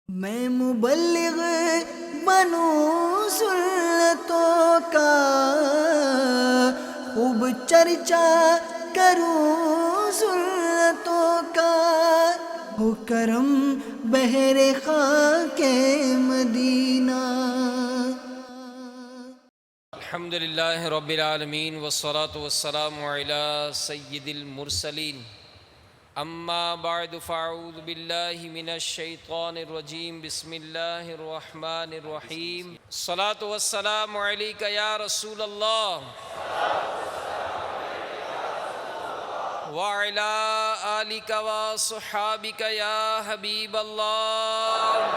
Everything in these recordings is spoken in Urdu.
میں مبلغ بنوں سنتوں کا، خوب چرچا کروں سنتوں کا، ہو کرم بحر خاک مدینہ۔ الحمدللہ رب العالمین والصلاة والسلام علی سید المرسلین، اما بعد فاعوذ باللہ من الشیطان الرجیم، بسم اللہ الرحمن الرحیم۔ الصلاة والسلام علیک یا رسول اللہ وعلی آلک وصحابک یا حبیب اللہ۔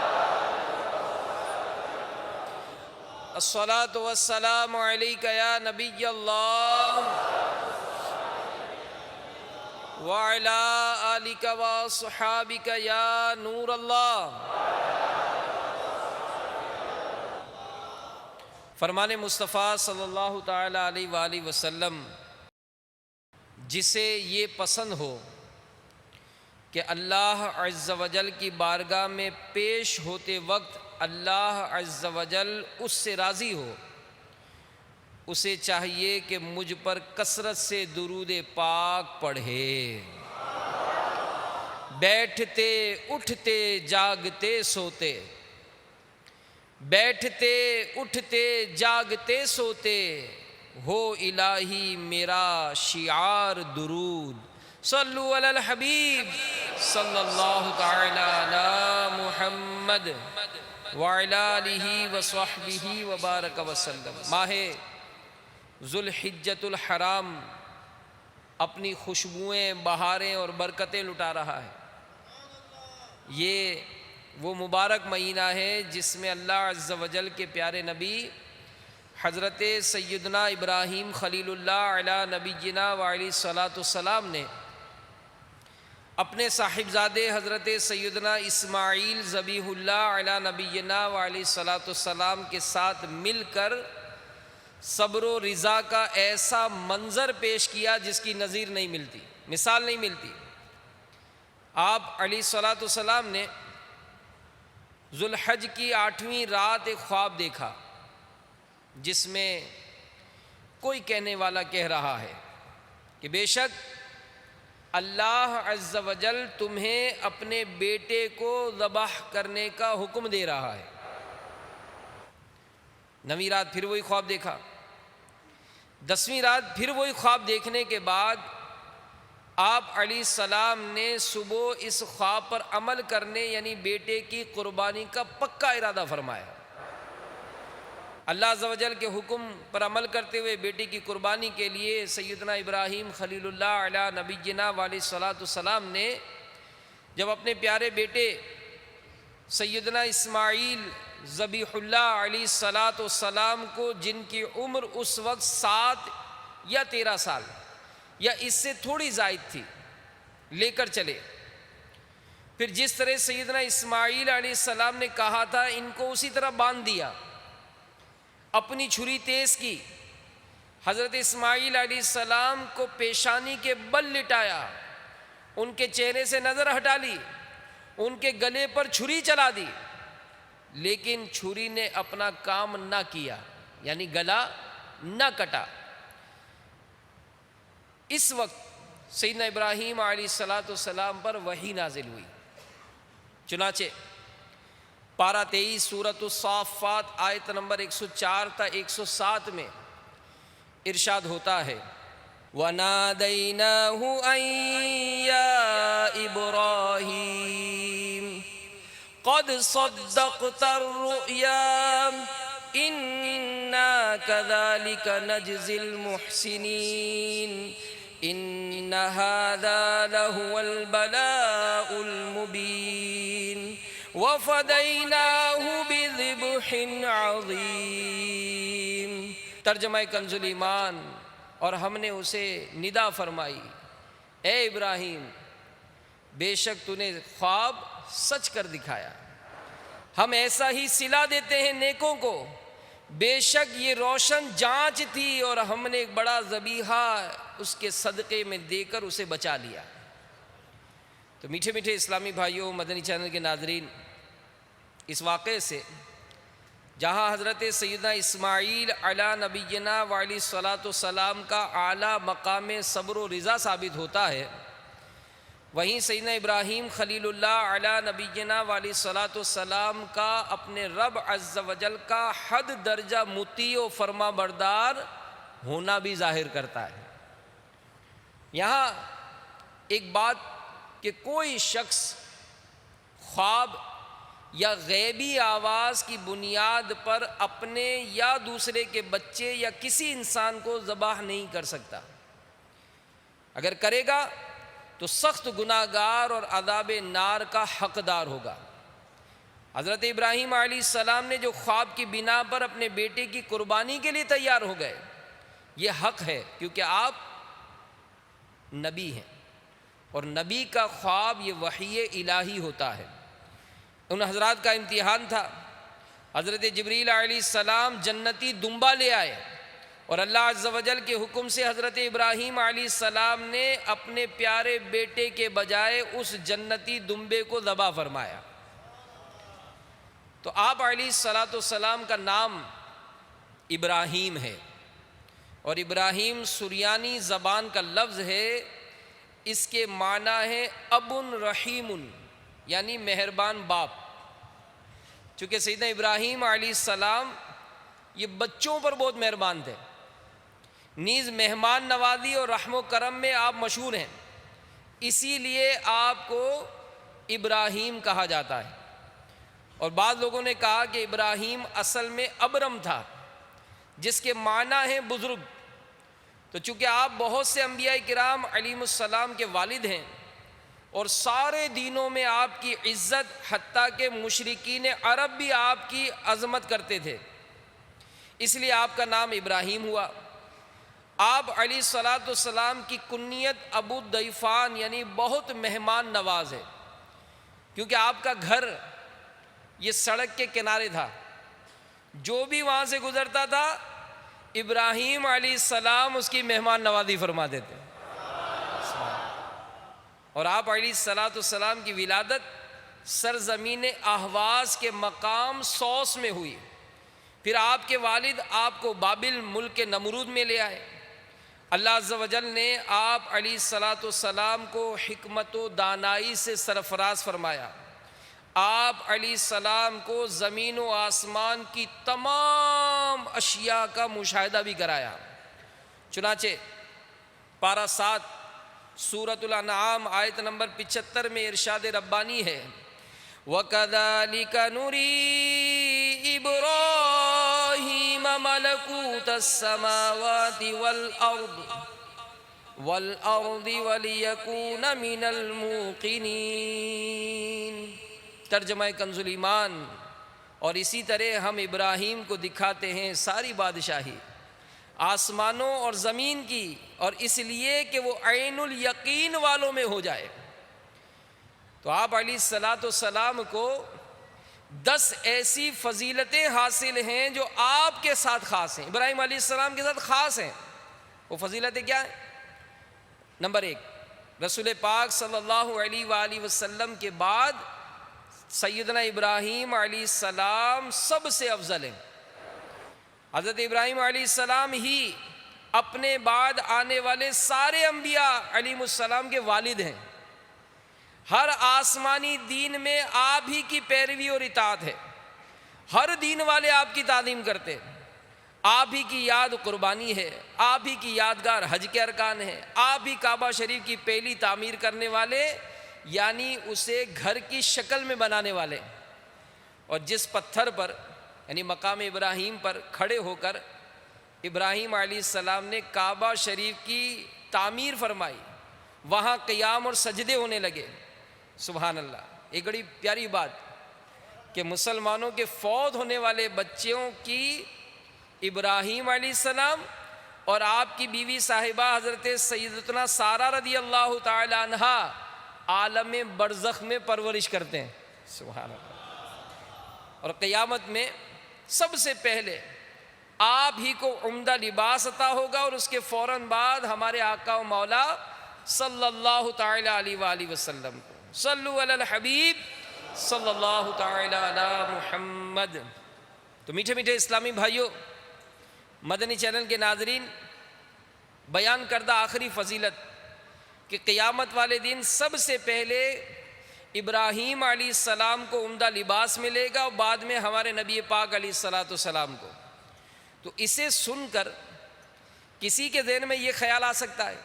الصلاة والسلام علیک یا نبی اللہ وعلی آلک وصحابک یا نور اللہ۔ فرمان مصطفیٰ صلی اللہ تعالی علیہ وآلہ وسلم، جسے یہ پسند ہو کہ اللہ عز و جل کی بارگاہ میں پیش ہوتے وقت اللہ عز و جل اس سے راضی ہو، اسے چاہیے کہ مجھ پر کثرت سے درود پاک پڑھے۔ بیٹھتے اٹھتے جاگتے سوتے، بیٹھتے اٹھتے جاگتے سوتے، ہو الہی میرا شعار درود۔ صلو علی الحبیب صلی اللہ تعالی علی محمد وعلی آلہ وصحبہ وبارک وسلم۔ ماہ ذوالحجۃ الحرام اپنی خوشبوئیں، بہاریں اور برکتیں لٹا رہا ہے۔ یہ وہ مبارک مہینہ ہے جس میں اللہ عز و جل کے پیارے نبی حضرت سیدنا ابراہیم خلیل اللہ علی نبینا وعلیہ الصلاۃ والسلام نے اپنے صاحبزادے حضرت سیدنا اسماعیل ذبیح اللہ علی نبینا وعلیہ الصلاۃ والسلام کے ساتھ مل کر صبر و رضا کا ایسا منظر پیش کیا جس کی نظیر نہیں ملتی، مثال نہیں ملتی۔ آپ علیہ الصلاۃ والسلام نے ذوالحج کی 8ویں رات ایک خواب دیکھا جس میں کوئی کہنے والا کہہ رہا ہے کہ بے شک اللہ عز و جل تمہیں اپنے بیٹے کو ذبح کرنے کا حکم دے رہا ہے۔ 9ویں رات پھر وہی خواب دیکھا، 10ویں رات پھر وہی خواب دیکھنے کے بعد آپ علیہ السلام نے صبح اس خواب پر عمل کرنے یعنی بیٹے کی قربانی کا پکا ارادہ فرمایا۔ اللہ عز و جل کے حکم پر عمل کرتے ہوئے بیٹی کی قربانی کے لیے سیدنا ابراہیم خلیل اللہ علی نبینا وعلیہ الصلاۃ والسلام نے جب اپنے پیارے بیٹے سیدنا اسماعیل ذبیح اللہ علیہ الصلاۃ والسلام کو، جن کی عمر اس وقت 7 یا 13 سال یا اس سے تھوڑی زائد تھی، لے کر چلے۔ پھر جس طرح سیدنا اسماعیل علیہ السلام نے کہا تھا ان کو اسی طرح باندھ دیا، اپنی چھری تیز کی، حضرت اسماعیل علیہ السلام کو پیشانی کے بل لٹایا، ان کے چہرے سے نظر ہٹا لی، ان کے گلے پر چھری چلا دی، لیکن چھری نے اپنا کام نہ کیا، یعنی گلا نہ کٹا۔ اس وقت سیدنا ابراہیم علیہ السلام پر وحی نازل ہوئی۔ چنانچہ پارہ 23 سورۃ الصافات آیت نمبر 104 تا 107 میں ارشاد ہوتا ہے، وَنَادَيْنَاهُ أَن يَا إِبْرَاهِيمُ قَدْ صَدَّقْتَ الرُّؤْيَا إِنَّا كَذَلِكَ نَجْزِي الْمُحْسِنِينَ إِنَّ هَذَا لَهُوَ الْبَلَاءُ الْمُبِينُ وَفَدَيْنَاهُ بِذِبْحٍ عَظِيمٍ۔ ترجمہ کنز الایمان، اور ہم نے اسے ندا فرمائی، اے ابراہیم بے شک تو نے خواب سچ کر دکھایا، ہم ایسا ہی صلہ دیتے ہیں نیکوں کو، بے شک یہ روشن جانچ تھی اور ہم نے ایک بڑا ذبیحہ اس کے صدقے میں دے کر اسے بچا لیا۔ تو میٹھے میٹھے اسلامی بھائیوں، مدنی چینل کے ناظرین، اس واقعے سے جہاں حضرت سیدنا اسماعیل علی نبینا وعلیہ الصلاۃ والسلام کا اعلیٰ مقام صبر و رضا ثابت ہوتا ہے، وہیں سیدنا ابراہیم خلیل اللہ علی نبینا وعلیہ الصلاۃ والسلام کا اپنے رب عز و جل کا حد درجہ مطیع و فرما بردار ہونا بھی ظاہر کرتا ہے۔ یہاں ایک بات کہ کوئی شخص خواب یا غیبی آواز کی بنیاد پر اپنے یا دوسرے کے بچے یا کسی انسان کو ذبح نہیں کر سکتا، اگر کرے گا تو سخت گناہ گار اور عذاب نار کا حقدار ہوگا۔ حضرت ابراہیم علیہ السلام نے جو خواب کی بنا پر اپنے بیٹے کی قربانی کے لیے تیار ہو گئے، یہ حق ہے، کیونکہ آپ نبی ہیں، اور نبی کا خواب یہ وحی الہی ہوتا ہے۔ ان حضرات کا امتحان تھا، حضرت جبریل علیہ السلام جنتی دمبا لے آئے، اور اللہ عز و جل کے حکم سے حضرت ابراہیم علیہ السلام نے اپنے پیارے بیٹے کے بجائے اس جنتی دمبے کو ذبح فرمایا۔ تو آپ علیہ الصلاۃ والسلام کا نام ابراہیم ہے، اور ابراہیم سریانی زبان کا لفظ ہے، اس کے معنی ہے ابن رحیم، یعنی مہربان باپ۔ چونکہ سیدنا ابراہیم علیہ السلام یہ بچوں پر بہت مہربان تھے، نیز مہمان نوازی اور رحم و کرم میں آپ مشہور ہیں، اسی لیے آپ کو ابراہیم کہا جاتا ہے۔ اور بعض لوگوں نے کہا کہ ابراہیم اصل میں ابرم تھا، جس کے معنی ہیں بزرگ۔ تو چونکہ آپ بہت سے انبیاء کرام علیہم السلام کے والد ہیں، اور سارے دینوں میں آپ کی عزت، حتیٰ کہ مشرکین عرب بھی آپ کی عظمت کرتے تھے، اس لیے آپ کا نام ابراہیم ہوا۔ آپ علیہ الصلاۃ والسلام کی کنیت ابو دیفان یعنی بہت مہمان نواز ہے، کیونکہ آپ کا گھر یہ سڑک کے کنارے تھا، جو بھی وہاں سے گزرتا تھا ابراہیم علیہ السلام اس کی مہمان نوازی فرما دیتے۔ اور آپ علیہ الصلاۃ والسلام کی ولادت سرزمین اہواز کے مقام سوس میں ہوئی، پھر آپ کے والد آپ کو بابل ملک نمرود میں لے آئے۔ اللہ عز و جل نے آپ علیہ الصلاۃ والسلام کو حکمت و دانائی سے سرفراز فرمایا، آپ علیہ السلام کو زمین و آسمان کی تمام اشیاء کا مشاہدہ بھی کرایا۔ چنانچہ پارہ 7 سورۃ الانعام آیت نمبر 75 میں ارشاد ربانی ہے، وَكَذَلِكَ نُرِي إِبْرَاهِيمَ مَلَكُوتَ السَّمَاوَاتِ وَالْأَرْضِ وَلِيَكُونَ مِنَ الْمُوقِنِينَ۔ ترجمہ کنز الایمان۔ اور اسی طرح ہم ابراہیم کو دکھاتے ہیں ساری بادشاہی آسمانوں اور زمین کی، اور اس لیے کہ وہ عین الیقین والوں میں ہو جائے۔ تو آپ علیہ الصلاۃ والسلام کو 10 ایسی فضیلتیں حاصل ہیں جو آپ کے ساتھ خاص ہیں، ابراہیم علیہ السلام کے ساتھ خاص ہیں۔ وہ فضیلتیں کیا ہیں؟ نمبر 1، رسول پاک صلی اللہ علیہ وآلہ وسلم کے بعد سیدنا ابراہیم علیہ السلام سب سے افضل ہیں۔ حضرت ابراہیم علیہ السلام ہی اپنے بعد آنے والے سارے انبیاء علیہم السلام کے والد ہیں۔ ہر آسمانی دین میں آپ ہی کی پیروی اور اطاعت ہے، ہر دین والے آپ کی تعظیم کرتے ہیں، آپ ہی کی یاد قربانی ہے، آپ ہی کی یادگار حج کے ارکان ہیں، آپ ہی کعبہ شریف کی پہلی تعمیر کرنے والے یعنی اسے گھر کی شکل میں بنانے والے، اور جس پتھر پر یعنی مقام ابراہیم پر کھڑے ہو کر ابراہیم علیہ السلام نے کعبہ شریف کی تعمیر فرمائی، وہاں قیام اور سجدے ہونے لگے۔ سبحان اللہ۔ ایک بڑی پیاری بات کہ مسلمانوں کے فوت ہونے والے بچوں کی ابراہیم علیہ السلام اور آپ کی بیوی صاحبہ حضرت سیدتنا سارہ رضی اللہ تعالی عنہا عالم برزخ میں پرورش کرتے ہیں۔ سبحان اللہ۔ اور قیامت میں سب سے پہلے آپ ہی کو عمدہ لباس عطا ہوگا، اور اس کے فوراً بعد ہمارے آقا و مولا صلی اللہ تعالی علیہ وآلہ وسلم کو۔ صلو علی الحبیب صلی اللہ تعالی علی محمد۔ تو میٹھے میٹھے اسلامی بھائیوں، مدنی چینل کے ناظرین، بیان کردہ آخری فضیلت کہ قیامت والے دن سب سے پہلے ابراہیم علیہ السلام کو عمدہ لباس ملے گا اور بعد میں ہمارے نبی پاک علیہ السلام کو۔ تو اسے سن کر کسی کے ذہن میں یہ خیال آ سکتا ہے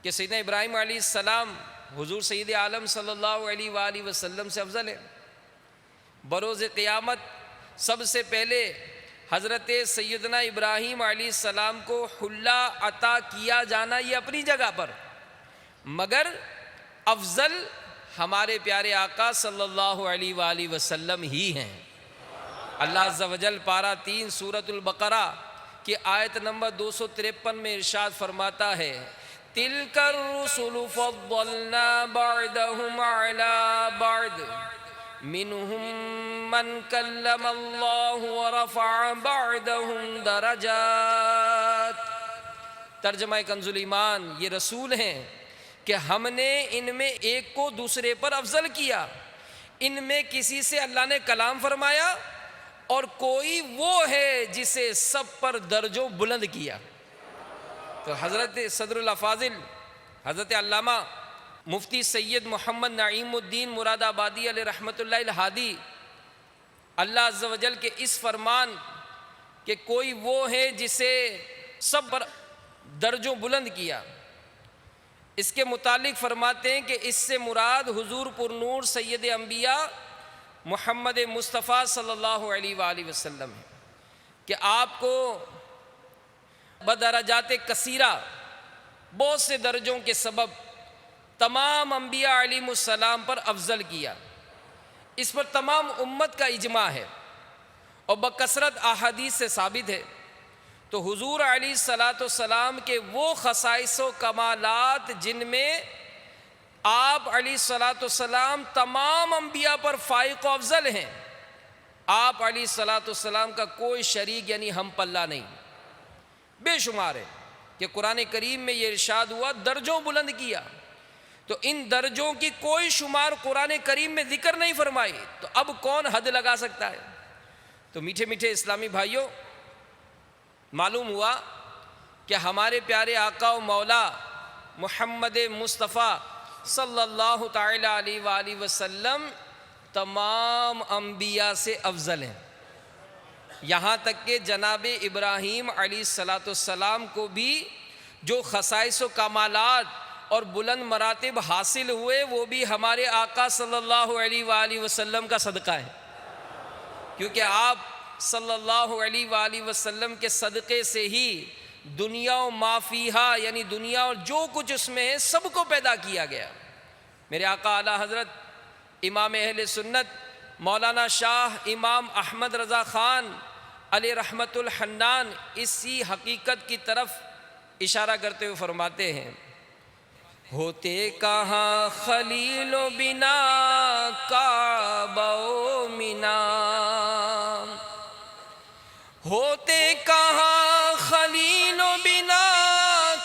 کہ سیدنا ابراہیم علیہ السلام حضور سید عالم صلی اللہ علیہ وآلہ وسلم سے افضل ہے۔ بروز قیامت سب سے پہلے حضرت سیدنا ابراہیم علیہ السلام کو حلہ عطا کیا جانا یہ اپنی جگہ پر، مگر افضل ہمارے پیارے آقا صلی اللہ علیہ وآلہ وسلم ہی ہیں۔ اللہ عز و جل پارہ 3 سورۃ البقرہ کی آیت نمبر 253 میں ارشاد فرماتا ہے، تِلْكَ الرُّسُلُ فَضَّلْنَا بَعْضَهُمْ عَلَى بَعْضٍ مِّنْهُمْ مَنْ كَلَّمَ اللَّهُ وَرَفَعَ بَعْضَهُمْ دَرَجَاتٍ۔ ترجمہ کنز الایمان، یہ رسول ہیں کہ ہم نے ان میں ایک کو دوسرے پر افضل کیا، ان میں کسی سے اللہ نے کلام فرمایا اور کوئی وہ ہے جسے سب پر درجوں بلند کیا۔ تو حضرت صدر الافاضل حضرت علامہ مفتی سید محمد نعیم الدین مراد آبادی علیہ رحمۃ اللہ الہادی، اللہ عز و جل کے اس فرمان کہ کوئی وہ ہے جسے سب پر درجوں بلند کیا، اس کے متعلق فرماتے ہیں کہ اس سے مراد حضور پر نور سید انبیاء محمد مصطفیٰ صلی اللہ علیہ وآلہ وسلم ہے کہ آپ کو بدرجات کثیرہ، بہت سے درجوں کے سبب تمام انبیاء علیہ السلام پر افضل کیا۔ اس پر تمام امت کا اجماع ہے اور بکثرت احادیث سے ثابت ہے۔ تو حضور علیہ السلام کے وہ خصائص و کمالات جن میں آپ علیہ السلام تمام انبیاء پر فائق و افضل ہیں، آپ علیہ السلام کا کوئی شریک یعنی ہم پلہ نہیں، بے شمار ہے کہ قرآن کریم میں یہ ارشاد ہوا درجوں بلند کیا۔ تو ان درجوں کی کوئی شمار قرآن کریم میں ذکر نہیں فرمائی، تو اب کون حد لگا سکتا ہے؟ تو میٹھے میٹھے اسلامی بھائیوں، معلوم ہوا کہ ہمارے پیارے آقا و مولا محمد مصطفیٰ صلی اللہ تعالی علیہ وآلہ وسلم تمام انبیاء سے افضل ہیں، یہاں تک کہ جناب ابراہیم علیہ السلام کو بھی جو خصائص و کمالات اور بلند مراتب حاصل ہوئے وہ بھی ہمارے آقا صلی اللہ علیہ وآلہ وسلم کا صدقہ ہے، کیونکہ آپ صلی اللہ علیہ وآلہ وسلم کے صدقے سے ہی دنیا و ما فیہا یعنی دنیا اور جو کچھ اس میں ہے سب کو پیدا کیا گیا۔ میرے آقا اعلیٰ حضرت امام اہل سنت مولانا شاہ امام احمد رضا خان علیہ رحمت الحنان اسی حقیقت کی طرف اشارہ کرتے ہوئے فرماتے ہیں، ہوتے کہاں خلیل و بنا کعبہ و منا، ہوتے کہاں خلیل و بنا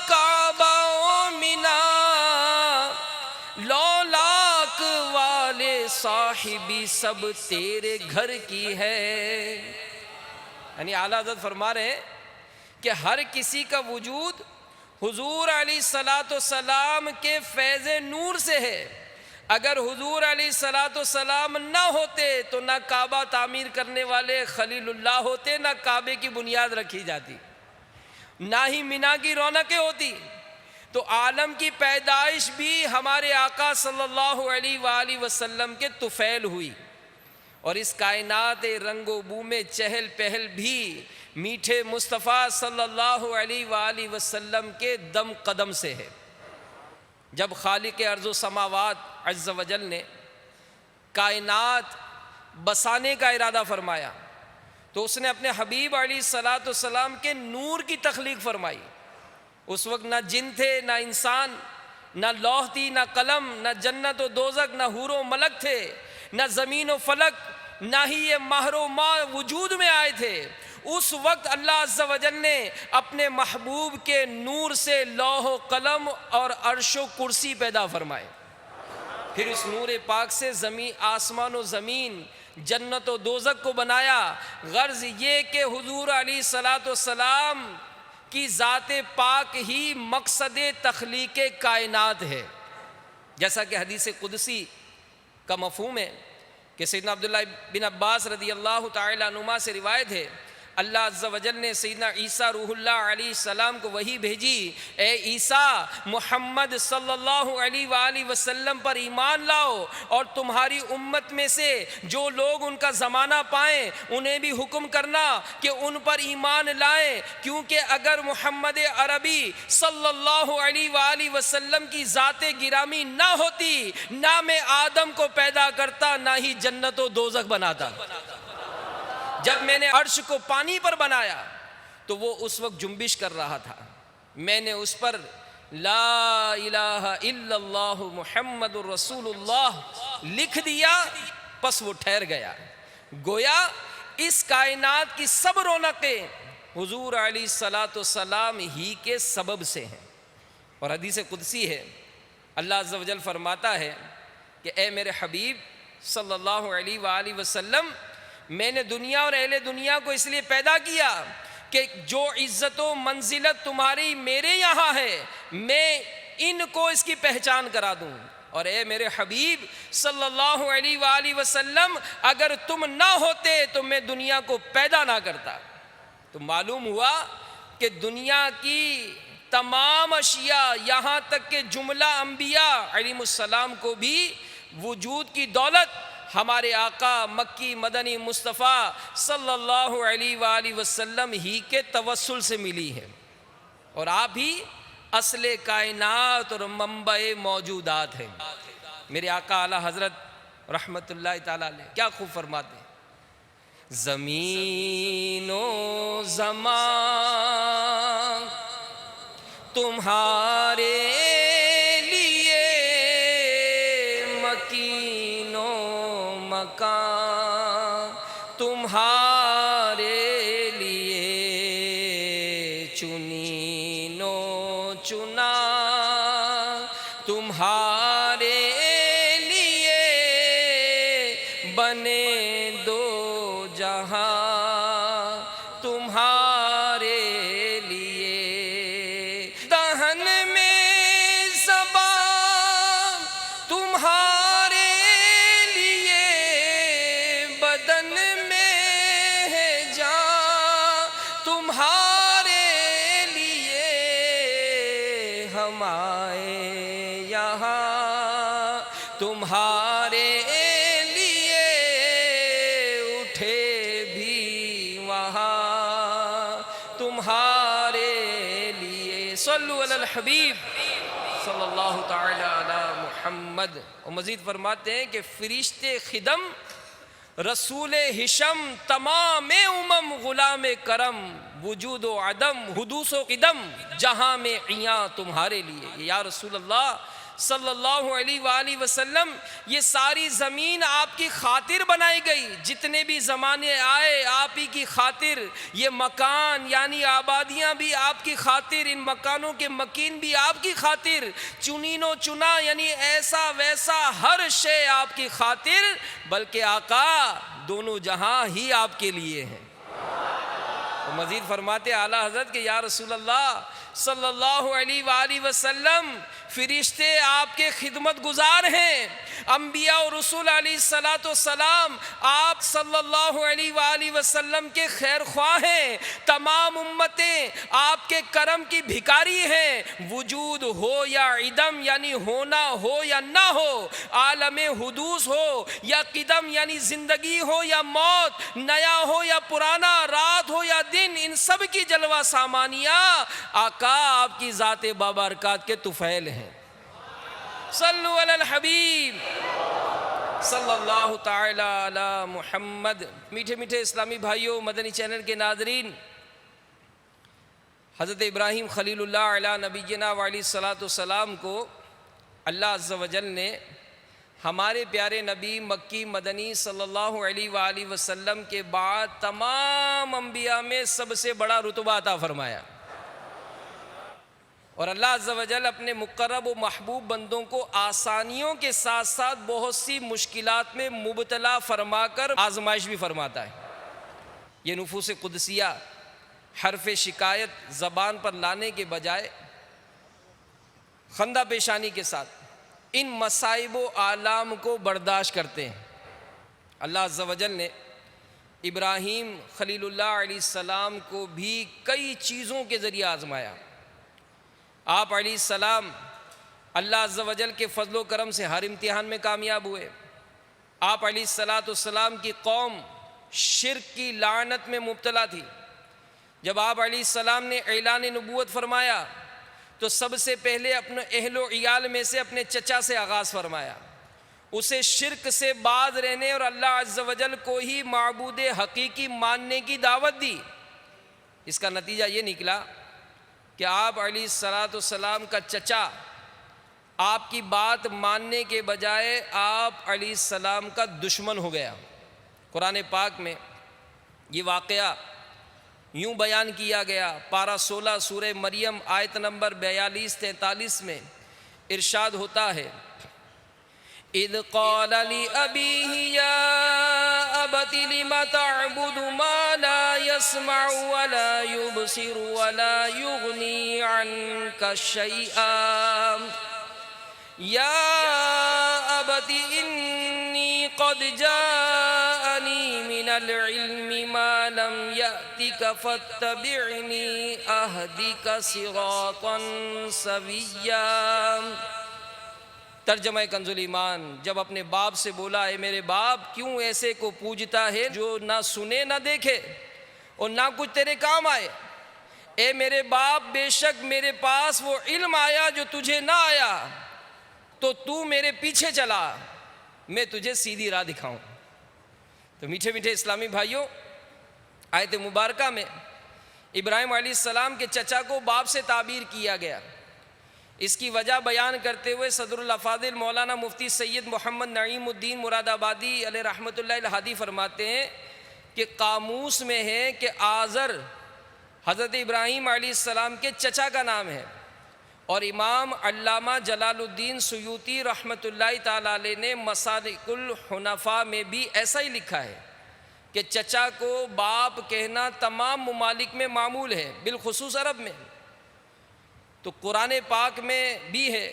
کعبہ و منا، لولاک والے صاحبی سب تیرے گھر کی ہے۔ یعنی اعلیٰ حضرت فرما رہے ہیں کہ ہر کسی کا وجود حضور علیہ السلام کے فیض نور سے ہے۔ اگر حضور علیہ السلام نہ ہوتے تو نہ کعبہ تعمیر کرنے والے خلیل اللہ ہوتے، نہ کعبے کی بنیاد رکھی جاتی، نہ ہی مینا کی رونقیں ہوتی۔ تو عالم کی پیدائش بھی ہمارے آقا صلی اللہ علیہ وآلہ وسلم کے طفیل ہوئی، اور اس کائنات رنگ و بو میں چہل پہل بھی میٹھے مصطفیٰ صلی اللہ علیہ وآلہ وسلم کے دم قدم سے ہے۔ جب خالق ارض و سماوات عز و جل نے کائنات بسانے کا ارادہ فرمایا تو اس نے اپنے حبیب علیہ السلام کے نور کی تخلیق فرمائی۔ اس وقت نہ جن تھے، نہ انسان، نہ لوح تھی، نہ قلم، نہ جنت و دوزخ، نہ حور و ملک تھے، نہ زمین و فلک، نہ ہی یہ مہر و ماں وجود میں آئے تھے۔ اس وقت اللہ عز و جل نے اپنے محبوب کے نور سے لوح و قلم اور عرش و کرسی پیدا فرمائے۔ پھر اس نور پاک سے زمین، آسمان و زمین، جنت و دوزخ کو بنایا۔ غرض یہ کہ حضور علیہ الصلاۃ والسلام کی ذات پاک ہی مقصد تخلیق کائنات ہے، جیسا کہ حدیث قدسی کا مفہوم ہے کہ سیدنا عبداللہ بن عباس رضی اللہ تعالی عنہما سے روایت ہے، اللہ عز و جل نے سیدنا عیسیٰ روح اللہ علیہ السلام کو وحی بھیجی، اے عیسیٰ محمد صلی اللہ علیہ وآلہ وسلم پر ایمان لاؤ، اور تمہاری امت میں سے جو لوگ ان کا زمانہ پائیں انہیں بھی حکم کرنا کہ ان پر ایمان لائیں، کیونکہ اگر محمد عربی صلی اللہ علیہ وآلہ وسلم کی ذات گرامی نہ ہوتی، نہ میں آدم کو پیدا کرتا، نہ ہی جنت و دوزخ بناتا۔ جب میں نے عرش کو پانی پر بنایا تو وہ اس وقت جنبش کر رہا تھا، میں نے اس پر لا الہ الا اللہ محمد الرسول اللہ لکھ دیا، پس وہ ٹھہر گیا۔ گویا اس کائنات کی سب رونقیں حضور علیہ الصلاۃ والسلام ہی کے سبب سے ہیں۔ اور حدیث قدسی ہے، اللہ عز و جل فرماتا ہے کہ اے میرے حبیب صلی اللہ علیہ وآلہ وسلم، میں نے دنیا اور اہل دنیا کو اس لیے پیدا کیا کہ جو عزت و منزلت تمہاری میرے یہاں ہے میں ان کو اس کی پہچان کرا دوں، اور اے میرے حبیب صلی اللہ علیہ وآلہ وسلم اگر تم نہ ہوتے تو میں دنیا کو پیدا نہ کرتا۔ تو معلوم ہوا کہ دنیا کی تمام اشیاء، یہاں تک کہ جملہ انبیاء علیہ السلام کو بھی وجود کی دولت ہمارے آقا مکی مدنی مصطفیٰ صلی اللہ علیہ وآلہ وسلم ہی کے توسل سے ملی ہے، اور آپ ہی اصل کائنات اور منبع موجودات ہیں۔ میرے آقا اعلیٰ حضرت رحمت اللہ تعالی علیہ کیا خوب فرماتے ہیں، زمین و زمان تمہارے مکان تمہارے لیے چنین و چنا تمہارے لیے بنے دو جہاں تمہارے لیے، دہن میں زبان تمہارے بدن میں ہے جان تمہارے لیے، ہم آئے یہاں تمہارے لیے، اٹھے بھی وہاں تمہارے لیے۔ صلو علی الحبیب صلی اللہ تعالی علی محمد۔ اور مزید فرماتے ہیں کہ فرشتے خدم رسول ہشم تمام امم غلام کرم، وجود و عدم حدوث و قدم جہاں میں عیاں تمہارے لیے۔ یا رسول اللہ صلی اللہ علیہ وآلہ وسلم، یہ ساری زمین آپ کی خاطر بنائی گئی، جتنے بھی زمانے آئے آپ ہی کی خاطر، یہ مکان یعنی آبادیاں بھی آپ کی خاطر، ان مکانوں کے مکین بھی آپ کی خاطر، چنین و چنا یعنی ایسا ویسا ہر شے آپ کی خاطر، بلکہ آقا دونوں جہاں ہی آپ کے لیے ہیں۔ مزید فرماتے اعلیٰ حضرت کہ یا رسول اللہ صلی اللہ علیہ وآلہ وسلم، فرشتے آپ کے خدمت گزار ہیں، انبیاء اور رسول علیہ الصلاۃ والسلام آپ صلی اللہ علیہ وآلہ وسلم کے خیر خواہ ہیں، تمام امتیں آپ کے کرم کی بھکاری ہیں، وجود ہو یا عدم یعنی ہونا ہو یا نہ ہو، عالم حدوث ہو یا قدم یعنی زندگی ہو یا موت، نیا ہو یا پرانا، رات ہو یا دن، ان سب کی جلوہ سامانیہ آقا آپ کی ذات بابرکات کے طفیل ہیں۔ صلو علی الحبیب صلی اللہ تعالی علی محمد۔ میٹھے میٹھے اسلامی بھائیوں، مدنی چینل کے ناظرین، حضرت ابراہیم خلیل اللہ علیہ نبینا وعلیہ الصلاۃ والسلام کو اللہ عز و جل نے ہمارے پیارے نبی مکی مدنی صلی اللہ علیہ وآلہ وسلم کے بعد تمام انبیاء میں سب سے بڑا رتبہ عطا فرمایا، اور اللہ عز و جل اپنے مقرب و محبوب بندوں کو آسانیوں کے ساتھ ساتھ بہت سی مشکلات میں مبتلا فرما کر آزمائش بھی فرماتا ہے۔ یہ نفوس قدسیہ حرف شکایت زبان پر لانے کے بجائے خندہ پیشانی کے ساتھ ان مصائب و آلام کو برداشت کرتے ہیں۔ اللہ عز و جل نے ابراہیم خلیل اللہ علیہ السلام کو بھی کئی چیزوں کے ذریعے آزمایا۔ آپ علیہ السلام اللہ عز و جل کے فضل و کرم سے ہر امتحان میں کامیاب ہوئے۔ آپ علیہ السلام کی قوم شرک کی لعنت میں مبتلا تھی۔ جب آپ علیہ السلام نے اعلان نبوت فرمایا تو سب سے پہلے اپنے اہل و عیال میں سے اپنے چچا سے آغاز فرمایا، اسے شرک سے باز رہنے اور اللہ عز و جل کو ہی معبود حقیقی ماننے کی دعوت دی۔ اس کا نتیجہ یہ نکلا کہ آپ علیہ السلام کا چچا آپ کی بات ماننے کے بجائے آپ علیہ السلام کا دشمن ہو گیا۔ قرآن پاک میں یہ واقعہ یوں بیان کیا گیا، پارہ 16 سورہ مریم آیت نمبر 42-43 میں ارشاد ہوتا ہے، اذ قال لأبیہ یا ابت لم تعبد ما لا يسمع ولا يبصر ولا يغنی عنک شیئا یا ابت انی قد جاءنی من العلم ما لم یأتک فاتبعنی اہدک صراطا سویا۔ ترجمہ کنز الایمان، جب اپنے باپ سے بولا، اے میرے باپ کیوں ایسے کو پوجتا ہے جو نہ سنے نہ دیکھے اور نہ کچھ تیرے کام آئے؟ اے میرے باپ بے شک میرے پاس وہ علم آیا جو تجھے نہ آیا، تو میرے پیچھے چلا، میں تجھے سیدھی راہ دکھاؤں۔ تو میٹھے میٹھے اسلامی بھائیوں، آیت مبارکہ میں ابراہیم علیہ السلام کے چچا کو باپ سے تعبیر کیا گیا۔ اس کی وجہ بیان کرتے ہوئے صدر الافاضل مولانا مفتی سید محمد نعیم الدین مراد آبادی علیہ رحمۃ اللہ الہادی فرماتے ہیں کہ قاموس میں ہے کہ آزر حضرت ابراہیم علیہ السلام کے چچا کا نام ہے، اور امام علامہ جلال الدین سیوطی رحمۃ اللہ تعالیٰ علیہ نے مسالک الحنفاء میں بھی ایسا ہی لکھا ہے کہ چچا کو باپ کہنا تمام ممالک میں معمول ہے، بالخصوص عرب میں۔ تو قرآن پاک میں بھی ہے،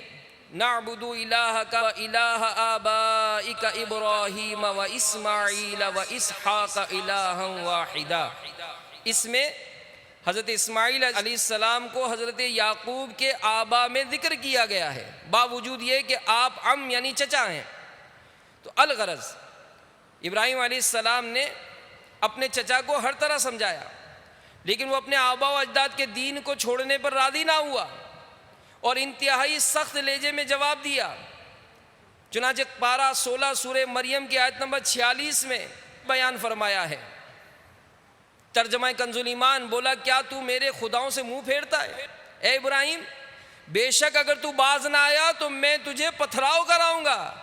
نعبد الہک و الہ آبائک ابراہیم و اسماعیل و اسحاق الہا واحدا۔ اس میں حضرت اسماعیل علیہ السلام کو حضرت یعقوب کے آبا میں ذکر کیا گیا ہے، باوجود یہ کہ آپ عم یعنی چچا ہیں۔ تو الغرض ابراہیم علیہ السلام نے اپنے چچا کو ہر طرح سمجھایا، لیکن وہ اپنے آبا و اجداد کے دین کو چھوڑنے پر راضی نہ ہوا اور انتہائی سخت لہجے میں جواب دیا۔ چنانچہ پارہ 16 سورہ مریم کی آیت نمبر 46 میں بیان فرمایا ہے، ترجمہ کنز الایمان، بولا کیا تو میرے خداؤں سے منہ پھیرتا ہے؟ اے ابراہیم، بے شک اگر تو باز نہ آیا تو میں تجھے پتھراؤ کراؤں گا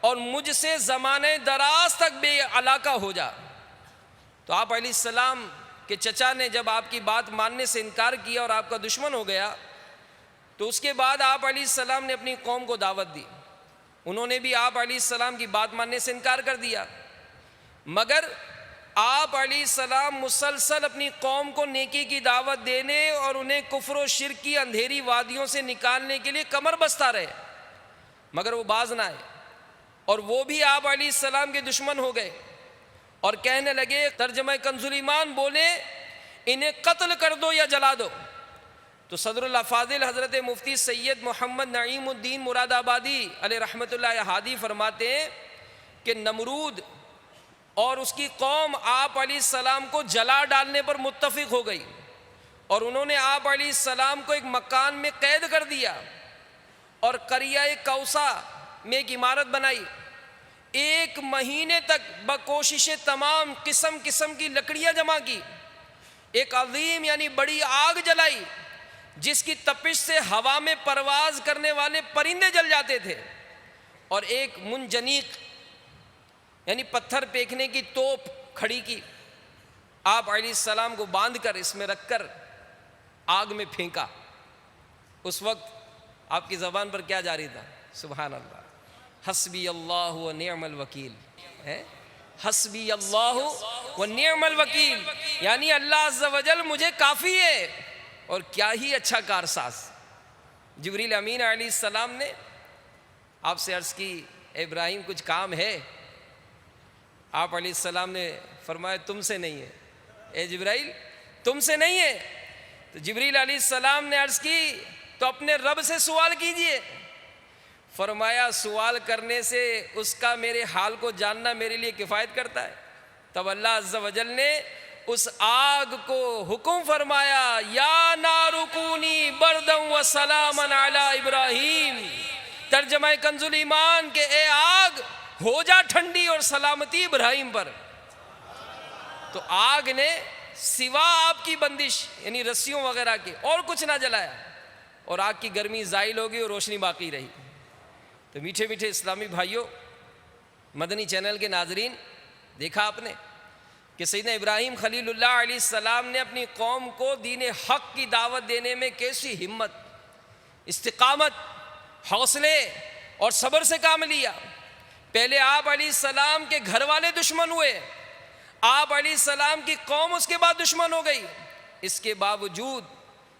اور مجھ سے زمانے دراز تک بے علاقہ ہو جا۔ تو آپ علیہ السلام کہ چچا نے جب آپ کی بات ماننے سے انکار کیا اور آپ کا دشمن ہو گیا، تو اس کے بعد آپ علیہ السلام نے اپنی قوم کو دعوت دی۔ انہوں نے بھی آپ علیہ السلام کی بات ماننے سے انکار کر دیا، مگر آپ علیہ السلام مسلسل اپنی قوم کو نیکی کی دعوت دینے اور انہیں کفر و شرک کی اندھیری وادیوں سے نکالنے کے لیے کمر بستہ رہے، مگر وہ باز نہ آئے، اور وہ بھی آپ علیہ السلام کے دشمن ہو گئے اور کہنے لگے، ترجمہ کنز الایمان بولے، انہیں قتل کر دو یا جلا دو۔ تو صدر الافاضل حضرت مفتی سید محمد نعیم الدین مراد آبادی علیہ رحمۃ اللہ ہادی فرماتے ہیں کہ نمرود اور اس کی قوم آپ علیہ السلام کو جلا ڈالنے پر متفق ہو گئی، اور انہوں نے آپ علیہ السلام کو ایک مکان میں قید کر دیا اور قریہ کوثا میں ایک عمارت بنائی۔ 1 مہینے تک بکوشش تمام قسم قسم کی لکڑیاں جمع کی، ایک عظیم یعنی بڑی آگ جلائی جس کی تپش سے ہوا میں پرواز کرنے والے پرندے جل جاتے تھے، اور ایک منجنیق یعنی پتھر پھینکنے کی توپ کھڑی کی، آپ علیہ السلام کو باندھ کر اس میں رکھ کر آگ میں پھینکا۔ اس وقت آپ کی زبان پر کیا جاری تھا؟ سبحان اللہ، حسبی اللہ و نعم الوکیل ہے، حسبی اللہ و نعم الوکیل، یعنی اللہ عز و جل مجھے کافی ہے، اور کیا ہی اچھا کارساز۔ جبریل امین علیہ السلام نے آپ سے عرض کی اے ابراہیم کچھ کام ہے؟ آپ علیہ السلام نے فرمایا تم سے نہیں ہے اے جبرائیل، تم سے نہیں ہے۔ تو جبریل علیہ السلام نے عرض کی تو اپنے رب سے سوال کیجئے۔ فرمایا سوال کرنے سے اس کا میرے حال کو جاننا میرے لیے کفایت کرتا ہے۔ تب اللہ عز و جل نے اس آگ کو حکم فرمایا یا نار کونی بردا و سلاما علی ابراہیم، ترجمہ کنز الایمان کہ اے آگ ہو جا ٹھنڈی اور سلامتی ابراہیم پر۔ تو آگ نے سوا آپ کی بندش یعنی رسیوں وغیرہ کے اور کچھ نہ جلایا، اور آگ کی گرمی زائل ہوگی اور روشنی باقی رہی۔ تو میٹھے میٹھے اسلامی بھائیوں، مدنی چینل کے ناظرین، دیکھا آپ نے کہ سیدنا ابراہیم خلیل اللہ علیہ السلام نے اپنی قوم کو دین حق کی دعوت دینے میں کیسی ہمت، استقامت، حوصلے اور صبر سے کام لیا۔ پہلے آپ علیہ السلام کے گھر والے دشمن ہوئے، آپ علیہ السلام کی قوم اس کے بعد دشمن ہو گئی، اس کے باوجود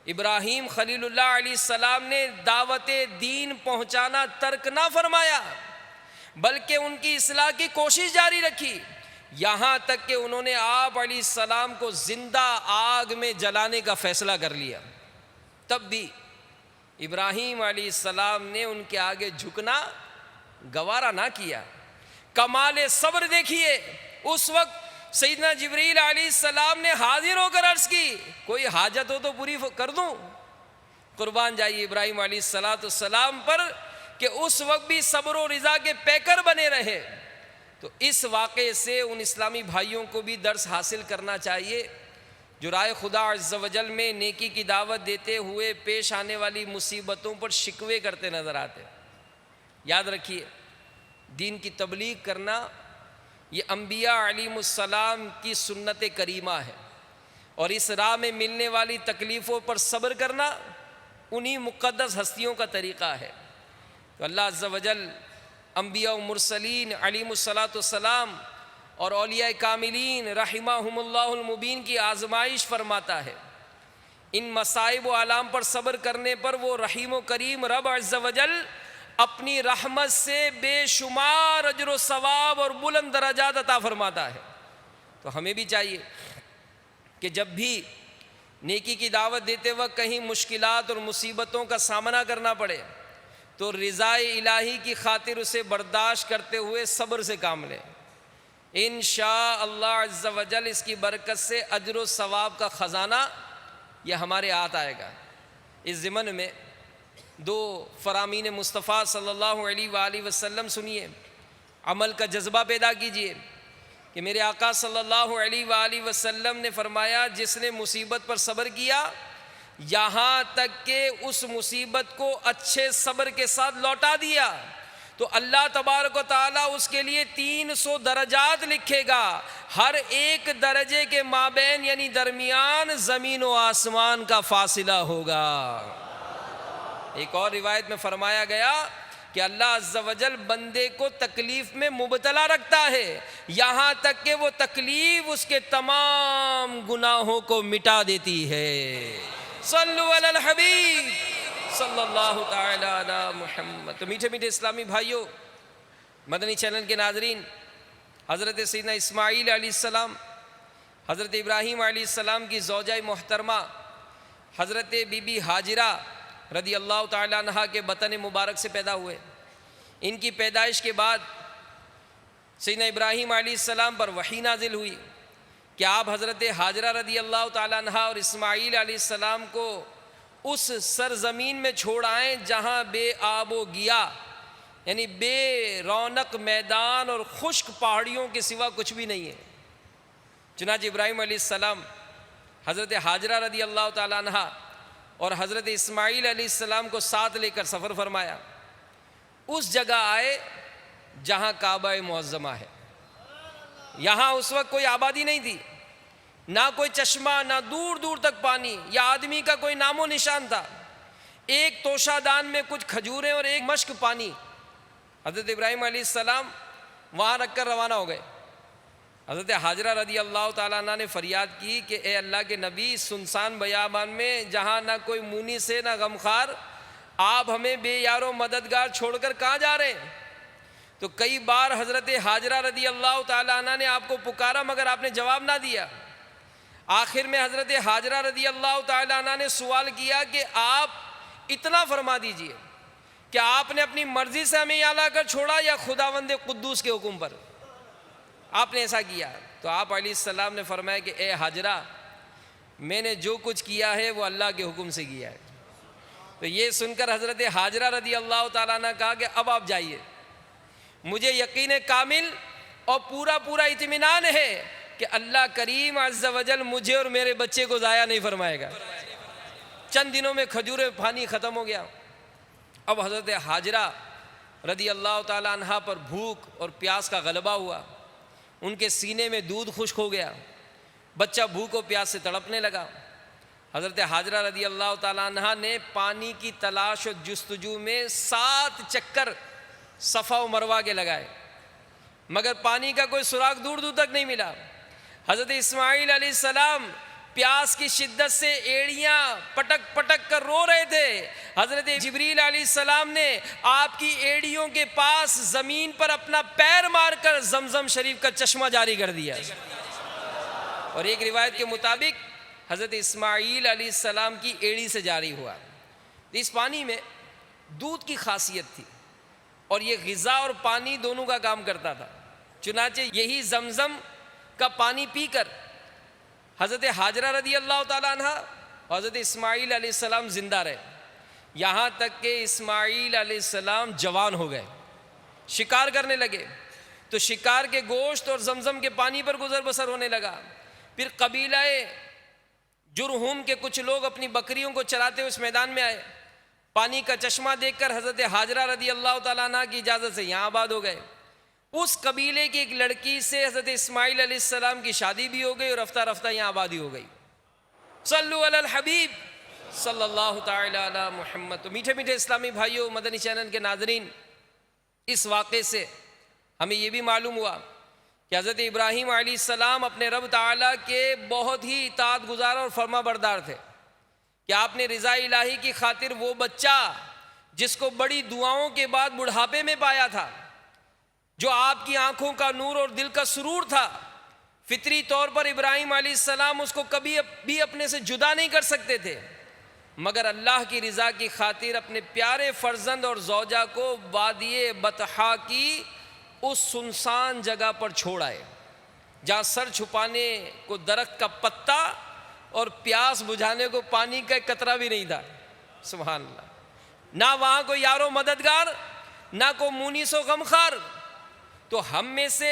ابراہیم خلیل اللہ علیہ السلام نے دعوت دین پہنچانا ترک نہ فرمایا، بلکہ ان کی اصلاح کی کوشش جاری رکھی، یہاں تک کہ انہوں نے آپ علیہ السلام کو زندہ آگ میں جلانے کا فیصلہ کر لیا۔ تب بھی ابراہیم علیہ السلام نے ان کے آگے جھکنا گوارا نہ کیا۔ کمال صبر دیکھیے، اس وقت سیدنا جبریل علیہ السلام نے حاضر ہو کر عرض کی کوئی حاجت ہو تو پوری کر دوں؟ قربان جائیے ابراہیم علیہ السلام پر کہ اس وقت بھی صبر و رضا کے پیکر بنے رہے۔ تو اس واقعے سے ان اسلامی بھائیوں کو بھی درس حاصل کرنا چاہیے جو رائے خدا عز و جل میں نیکی کی دعوت دیتے ہوئے پیش آنے والی مصیبتوں پر شکوے کرتے نظر آتے۔ یاد رکھیے، دین کی تبلیغ کرنا یہ انبیاء علیہم السلام کی سنت کریمہ ہے، اور اس راہ میں ملنے والی تکلیفوں پر صبر کرنا انہی مقدس ہستیوں کا طریقہ ہے۔ تو اللہ عز و جل انبیاء و مرسلین علیہم السلام اور اولیاء کاملین رحمہم اللہ المبین کی آزمائش فرماتا ہے۔ ان مصائب و آلام پر صبر کرنے پر وہ رحیم و کریم رب عز و جل اپنی رحمت سے بے شمار اجر و ثواب اور بلند درجات عطا فرماتا ہے۔ تو ہمیں بھی چاہیے کہ جب بھی نیکی کی دعوت دیتے وقت کہیں مشکلات اور مصیبتوں کا سامنا کرنا پڑے تو رضائے الہی کی خاطر اسے برداشت کرتے ہوئے صبر سے کام لیں۔ انشاءاللہ عز و جل اس کی برکت سے اجر و ثواب کا خزانہ یہ ہمارے ہاتھ آئے گا۔ اس ضمن میں دو فرامین مصطفیٰ صلی اللہ علیہ وآلہ وسلم سنیے، عمل کا جذبہ پیدا کیجئے کہ میرے آقا صلی اللہ علیہ وآلہ وسلم نے فرمایا جس نے مصیبت پر صبر کیا یہاں تک کہ اس مصیبت کو اچھے صبر کے ساتھ لوٹا دیا تو اللہ تبارک و تعالیٰ اس کے لیے 300 درجات لکھے گا، ہر ایک درجے کے مابین یعنی درمیان زمین و آسمان کا فاصلہ ہوگا۔ ایک اور روایت میں فرمایا گیا کہ اللہ عز و جل بندے کو تکلیف میں مبتلا رکھتا ہے یہاں تک کہ وہ تکلیف اس کے تمام گناہوں کو مٹا دیتی ہے۔ صلو علی الحبیب صلی اللہ تعالی علی محمد۔ تو میٹھے میٹھے اسلامی بھائیوں، مدنی چینل کے ناظرین، حضرت سیدنا اسماعیل علیہ السلام حضرت ابراہیم علیہ السلام کی زوجہ محترمہ حضرت بی بی ہاجرہ رضی اللہ تعالی عنہ کے بطن مبارک سے پیدا ہوئے۔ ان کی پیدائش کے بعد سیدنا ابراہیم علیہ السلام پر وحی نازل ہوئی کہ آپ حضرت ہاجرہ رضی اللہ تعالی عنہ اور اسماعیل علیہ السلام کو اس سرزمین میں چھوڑ آئیں جہاں بے آب و گیا یعنی بے رونق میدان اور خشک پہاڑیوں کے سوا کچھ بھی نہیں ہے۔ چنانچہ ابراہیم علیہ السلام حضرت ہاجرہ رضی اللہ تعالی عنہ اور حضرت اسماعیل علیہ السلام کو ساتھ لے کر سفر فرمایا، اس جگہ آئے جہاں کعبہ معظمہ ہے۔ یہاں اس وقت کوئی آبادی نہیں تھی، نہ کوئی چشمہ، نہ دور دور تک پانی یا آدمی کا کوئی نام و نشان تھا۔ ایک توشہ دان میں کچھ کھجوریں اور ایک مشک پانی. حضرت ابراہیم علیہ السلام وہاں رکھ کر روانہ ہو گئے. حضرت حاجرہ رضی اللہ تعالیٰ عنہ نے فریاد کی کہ اے اللہ کے نبی، سنسان بیابان میں جہاں نہ کوئی مونس ہے نہ غمخوار، آپ ہمیں بے یار و مددگار چھوڑ کر کہاں جا رہے ہیں؟ تو کئی بار حضرت حاجرہ رضی اللہ تعالیٰ عنہ نے آپ کو پکارا مگر آپ نے جواب نہ دیا. آخر میں حضرت حاجرہ رضی اللہ تعالیٰ عنہ نے سوال کیا کہ آپ اتنا فرما دیجئے کہ آپ نے اپنی مرضی سے ہمیں یہاں لا کر چھوڑا یا خداوند قدوس کے حکم پر آپ نے ایسا کیا؟ تو آپ علیہ السلام نے فرمایا کہ اے حاجرہ، میں نے جو کچھ کیا ہے وہ اللہ کے حکم سے کیا ہے. تو یہ سن کر حضرت حاجرہ رضی اللہ تعالیٰ نے کہا کہ اب آپ جائیے، مجھے یقین کامل اور پورا اطمینان ہے کہ اللہ کریم عز و جل مجھے اور میرے بچے کو ضائع نہیں فرمائے گا. چند دنوں میں کھجوریں پانی ختم ہو گیا. اب حضرت حاجرہ رضی اللہ تعالیٰ عنہ پر بھوک اور پیاس کا غلبہ ہوا. ان کے سینے میں دودھ خشک ہو گیا، بچہ بھوک و پیاس سے تڑپنے لگا. حضرت حاجرہ رضی اللہ تعالیٰ عنہ نے پانی کی تلاش و جستجو میں 7 چکر صفا و مروہ کے لگائے مگر پانی کا کوئی سراغ دور دور تک نہیں ملا. حضرت اسماعیل علیہ السلام پیاس کی شدت سے ایڑیاں پٹک پٹک کر رو رہے تھے. حضرت جبریل علیہ السلام نے آپ کی ایڑیوں کے پاس زمین پر اپنا پیر مار کر زمزم شریف کا چشمہ جاری کر دیا. اور ایک روایت کے مطابق حضرت اسماعیل علیہ السلام کی ایڑی سے جاری ہوا. اس پانی میں دودھ کی خاصیت تھی اور یہ غذا اور پانی دونوں کا کام کرتا تھا. چنانچہ یہی زمزم کا پانی پی کر حضرت حاجرہ رضی اللہ تعالیٰ عنہ اور حضرت اسماعیل علیہ السلام زندہ رہے، یہاں تک کہ اسماعیل علیہ السلام جوان ہو گئے، شکار کرنے لگے. تو شکار کے گوشت اور زمزم کے پانی پر گزر بسر ہونے لگا. پھر قبیلہ جرہم کے کچھ لوگ اپنی بکریوں کو چراتے ہوئے اس میدان میں آئے. پانی کا چشمہ دیکھ کر حضرت حاجرہ رضی اللہ تعالیٰ عنہ کی اجازت سے یہاں آباد ہو گئے. اس قبیلے کی ایک لڑکی سے حضرت اسماعیل علیہ السلام کی شادی بھی ہو گئی اور رفتہ رفتہ یہاں آبادی ہو گئی. صلو علی الحبیب صلی اللہ تعالی علی محمد. تو میٹھے میٹھے اسلامی بھائیوں، مدنی چینل کے ناظرین، اس واقعے سے ہمیں یہ بھی معلوم ہوا کہ حضرت ابراہیم علیہ السلام اپنے رب تعالیٰ کے بہت ہی اطاعت گزار اور فرما بردار تھے کہ آپ نے رضا الہی کی خاطر وہ بچہ جس کو بڑی دعاؤں کے بعد بڑھاپے میں پایا تھا، جو آپ کی آنکھوں کا نور اور دل کا سرور تھا، فطری طور پر ابراہیم علیہ السلام اس کو کبھی بھی اپنے سے جدا نہیں کر سکتے تھے، مگر اللہ کی رضا کی خاطر اپنے پیارے فرزند اور زوجہ کو وادی بطحا کی اس سنسان جگہ پر چھوڑ آئے جہاں سر چھپانے کو درخت کا پتا اور پیاس بجھانے کو پانی کا قطرہ بھی نہیں تھا. سبحان اللہ. نہ وہاں کوئی یار و مددگار، نہ کوئی مونس و غمخوار. تو ہم میں سے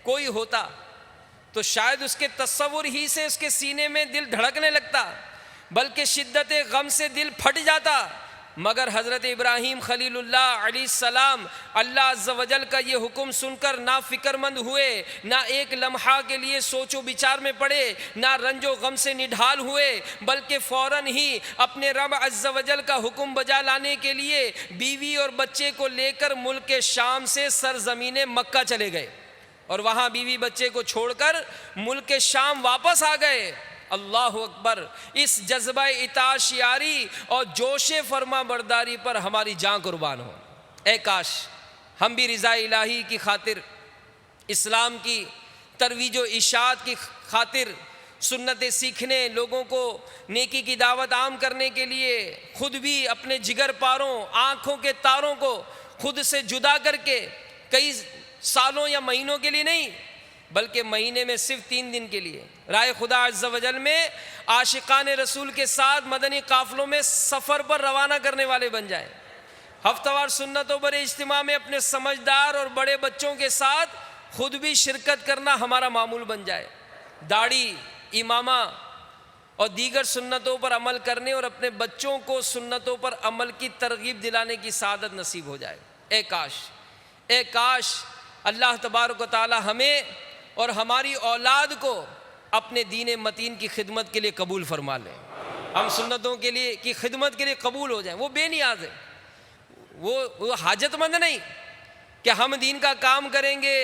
کوئی ہوتا تو شاید اس کے تصور ہی سے اس کے سینے میں دل دھڑکنے لگتا، بلکہ شدت غم سے دل پھٹ جاتا. مگر حضرت ابراہیم خلیل اللہ علیہ السلام اللہ عز و جل کا یہ حکم سن کر نہ فکر مند ہوئے، نہ ایک لمحہ کے لیے سوچ و بچار میں پڑے، نہ رنج و غم سے نڈھال ہوئے، بلکہ فوراً ہی اپنے رب عز و جل کا حکم بجا لانے کے لیے بیوی اور بچے کو لے کر ملک شام سے سرزمین مکہ چلے گئے اور وہاں بیوی بچے کو چھوڑ کر ملک شام واپس آ گئے. اللہ اکبر. اس جذبہ اطاعت یاری اور جوش فرما برداری پر ہماری جان قربان ہو. اے کاش ہم بھی رضا الہی کی خاطر، اسلام کی ترویج و اشاعت کی خاطر، سنتیں سیکھنے، لوگوں کو نیکی کی دعوت عام کرنے کے لیے خود بھی اپنے جگر پاروں، آنکھوں کے تاروں کو خود سے جدا کر کے کئی سالوں یا مہینوں کے لیے نہیں بلکہ مہینے میں صرف 3 دن کے لیے راہ خدا عز و جل میں عاشقان رسول کے ساتھ مدنی قافلوں میں سفر پر روانہ کرنے والے بن جائیں. ہفتہ وار سنتوں پر اجتماع میں اپنے سمجھدار اور بڑے بچوں کے ساتھ خود بھی شرکت کرنا ہمارا معمول بن جائے. داڑھی، امامہ اور دیگر سنتوں پر عمل کرنے اور اپنے بچوں کو سنتوں پر عمل کی ترغیب دلانے کی سعادت نصیب ہو جائے. اے کاش اللہ تبارک و تعالی ہمیں اور ہماری اولاد کو اپنے دین متین کی خدمت کے لیے قبول فرما لیں. ہم سنتوں کے لیے کی خدمت کے لیے قبول ہو جائیں. وہ بے نیاز ہے, وہ حاجت مند نہیں کہ ہم دین کا کام کریں گے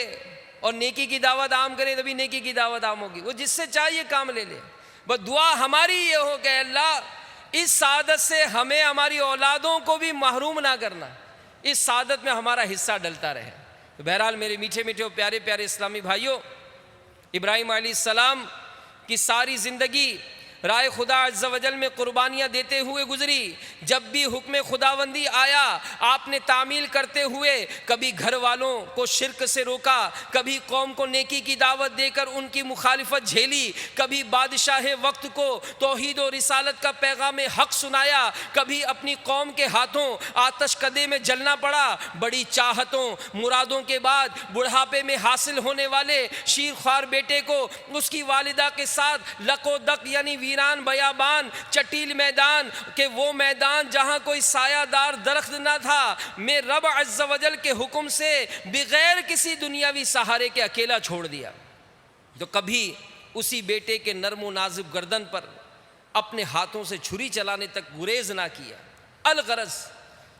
اور نیکی کی دعوت عام کریں تبھی نیکی کی دعوت عام ہوگی. وہ جس سے چاہیے کام لے لے. بس دعا ہماری یہ ہو کہ اللہ اس سعادت سے ہمیں ہماری اولادوں کو بھی محروم نہ کرنا, اس سعادت میں ہمارا حصہ ڈلتا رہے. تو بہرحال میرے میٹھے میٹھے اور پیارے پیارے اسلامی بھائیوں, ابراہیم علیہ السلام کی ساری زندگی راہ خدا عز و جل میں قربانیاں دیتے ہوئے گزری. جب بھی حکم خداوندی آیا آپ نے تعمیل کرتے ہوئے کبھی گھر والوں کو شرک سے روکا, کبھی قوم کو نیکی کی دعوت دے کر ان کی مخالفت جھیلی, کبھی بادشاہ وقت کو توحید و رسالت کا پیغام حق سنایا, کبھی اپنی قوم کے ہاتھوں آتش کدے میں جلنا پڑا. بڑی چاہتوں مرادوں کے بعد بڑھاپے میں حاصل ہونے والے شیر خوار بیٹے کو اس کی والدہ کے ساتھ لق و دق یعنی ویران بیابان چٹیل میدان کہ وہ میدان جہاں کوئی سایہ دار درخت نہ تھا میں رب عز و جل کے حکم سے بغیر کسی دنیاوی سہارے کے اکیلا چھوڑ دیا. تو کبھی اسی بیٹے کے نرم و نازک گردن پر اپنے ہاتھوں سے چھری چلانے تک گریز نہ کیا. الغرض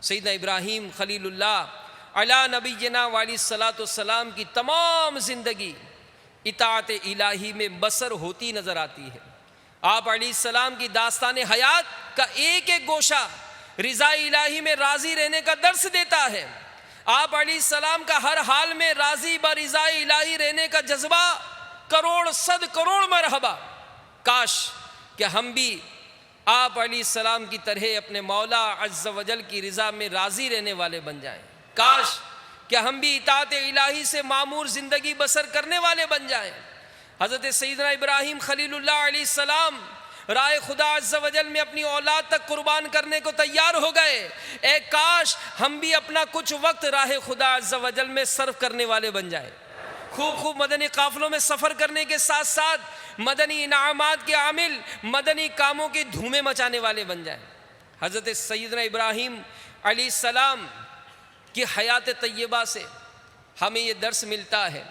سیدنا ابراہیم خلیل اللہ علی نبینا علیہ الصلاۃ والسلام کی تمام زندگی اطاعت الہی میں بسر ہوتی نظر آتی ہے. آپ علیہ السلام کی داستان حیات کا ایک ایک گوشہ رضا الہی میں راضی رہنے کا درس دیتا ہے. آپ علیہ السلام کا ہر حال میں راضی برضا الہی رہنے کا جذبہ کروڑ صد کروڑ مرحبا. کاش کہ ہم بھی آپ علیہ السلام کی طرح اپنے مولا عز و جل کی رضا میں راضی رہنے والے بن جائیں. کاش کہ ہم بھی اطاعت الہی سے معمور زندگی بسر کرنے والے بن جائیں. حضرت سیدنا ابراہیم خلیل اللہ علیہ السلام راہ خدا عز و جل میں اپنی اولاد تک قربان کرنے کو تیار ہو گئے. اے کاش ہم بھی اپنا کچھ وقت راہ خدا عز و جل میں صرف کرنے والے بن جائیں. خوب مدنی قافلوں میں سفر کرنے کے ساتھ ساتھ مدنی انعامات کے عامل مدنی کاموں کی دھومیں مچانے والے بن جائیں. حضرت سیدنا ابراہیم علیہ السلام کی حیات طیبہ سے ہمیں یہ درس ملتا ہے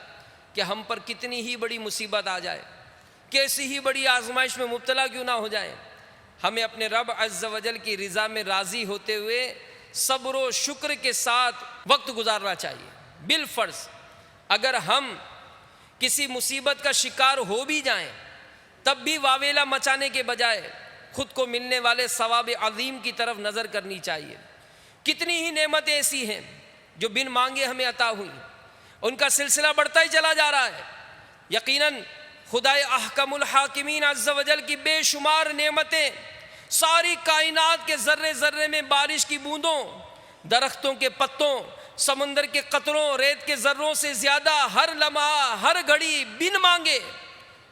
کہ ہم پر کتنی ہی بڑی مصیبت آ جائے, کیسی ہی بڑی آزمائش میں مبتلا کیوں نہ ہو جائیں, ہمیں اپنے رب عز و جل کی رضا میں راضی ہوتے ہوئے صبر و شکر کے ساتھ وقت گزارنا چاہیے. بالفرض اگر ہم کسی مصیبت کا شکار ہو بھی جائیں تب بھی واویلا مچانے کے بجائے خود کو ملنے والے ثواب عظیم کی طرف نظر کرنی چاہیے. کتنی ہی نعمتیں ایسی ہیں جو بن مانگے ہمیں عطا ہوئی, ان کا سلسلہ بڑھتا ہی چلا جا رہا ہے. یقیناً خدائے احکم الحاکمین عز و جل کی بے شمار نعمتیں ساری کائنات کے ذرے ذرے میں بارش کی بوندوں, درختوں کے پتوں, سمندر کے قطروں, ریت کے ذروں سے زیادہ ہر لمحہ ہر گھڑی بن مانگے